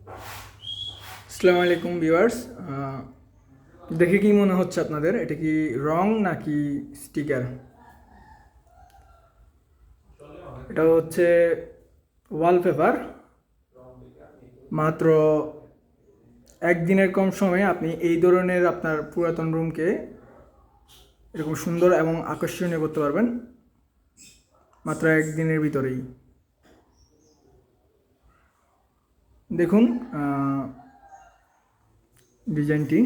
আসসালামু আলাইকুম ভিউয়ার্স। দেখে কি মনে হচ্ছে আপনাদের, এটা কি রং নাকি স্টিকার? এটা হচ্ছে ওয়ালপেপার। মাত্র একদিনের কম সময়ে আপনি এই ধরনের আপনার পুরাতন রুমকে এরকম সুন্দর এবং আকর্ষণীয় করতে পারবেন মাত্র একদিনের ভিতরেই। দেখুন ডিজাইনটি।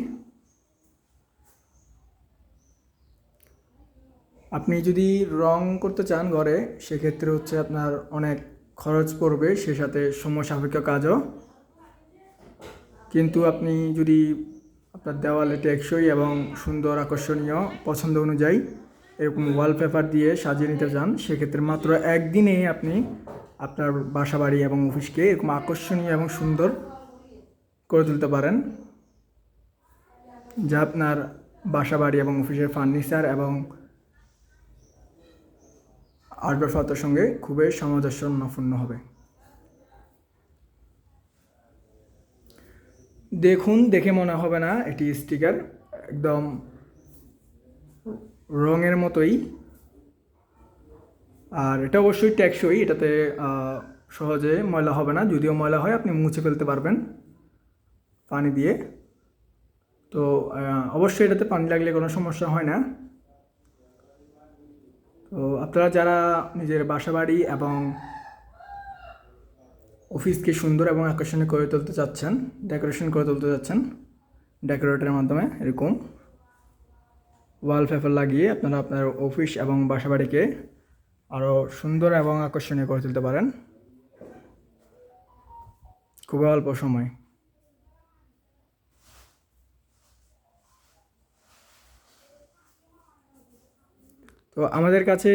আপনি যদি রং করতে চান ঘরে, সেক্ষেত্রে হচ্ছে আপনার অনেক খরচ পড়বে, সে সাথে সময় সাপেক্ষ কাজও। কিন্তু আপনি যদি আপনার দেওয়ালে টেকসই এবং সুন্দর আকর্ষণীয় পছন্দ অনুযায়ী এরকম ওয়ালপেপার দিয়ে সাজিয়ে নিতে চান, সেক্ষেত্রে মাত্র একদিনে আপনি আপনার বাসা বাড়ি এবং অফিসকে এরকম আকর্ষণীয় এবং সুন্দর করে তুলতে পারেন, যা আপনার বাসা বাড়ি এবং অফিসের ফার্নিচার এবং আসবাবপত্রের সঙ্গে খুবই সামঞ্জস্যপূর্ণ হবে। দেখুন, দেখে মনে হবে না এটি স্টিকার, একদম রঙের মতোই। আর এটা অবশ্যই টেকসই, এটাতে সহজে ময়লা হবে না। যদিও ময়লা হয় আপনি মুছে ফেলতে পারবেন পানি দিয়ে। তো অবশ্যই এটাতে পানি লাগলে কোনো সমস্যা হয় না। তো আপনারা যারা নিজের বাসা বাড়ি এবং অফিসকে সুন্দর এবং আকর্ষণীয় করে তুলতে চাচ্ছেন, ডেকোরেশন করে তুলতে চাচ্ছেন ডেকোরেটরের মাধ্যমে, এরকম ওয়ালপেপার লাগিয়ে আপনারা আপনার অফিস এবং বাসা বাড়িকে আরও সুন্দর এবং আকর্ষণীয় করে তুলতে পারেন খুবই অল্প সময়। তো আমাদের কাছে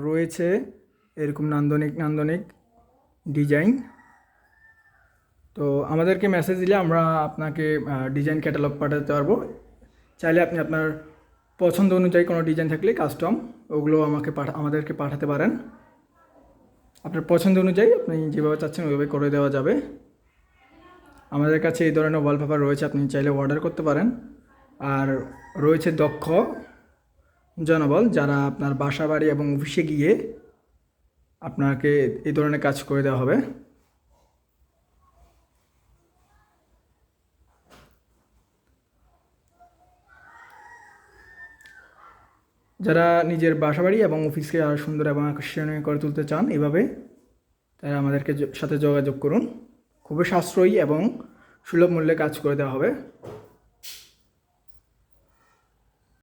রয়েছে এরকম নান্দনিক নান্দনিক ডিজাইন। তো আমাদেরকে মেসেজ দিলে আমরা আপনাকে ডিজাইন ক্যাটালগ পাঠাতে পারবো। চাইলে আপনি আপনার পছন্দ অনুযায়ী কোনো ডিজাইন থাকলে কাস্টম, ওগুলো আমাদেরকে পাঠাতে পারেন। আপনার পছন্দ অনুযায়ী আপনি যেভাবে চাচ্ছেন ওইভাবে করে দেওয়া যাবে। আমাদের কাছে এই ধরনের ওয়ালপেপার রয়েছে, আপনি চাইলে অর্ডার করতে পারেন। আর রয়েছে দক্ষ জনবল, যারা আপনার বাসা বাড়ি এবং অফিসে গিয়ে আপনাকে এই ধরনের কাজ করে দেওয়া হবে। যারা নিজের বাসাবাড়ি এবং অফিসকে আরও সুন্দর এবং আকর্ষণীয় করে তুলতে চান এভাবে, তারা আমাদেরকে সাথে যোগাযোগ করুন। খুবই সাশ্রয়ী এবং সুলভ মূল্যে কাজ করে দেওয়া হবে।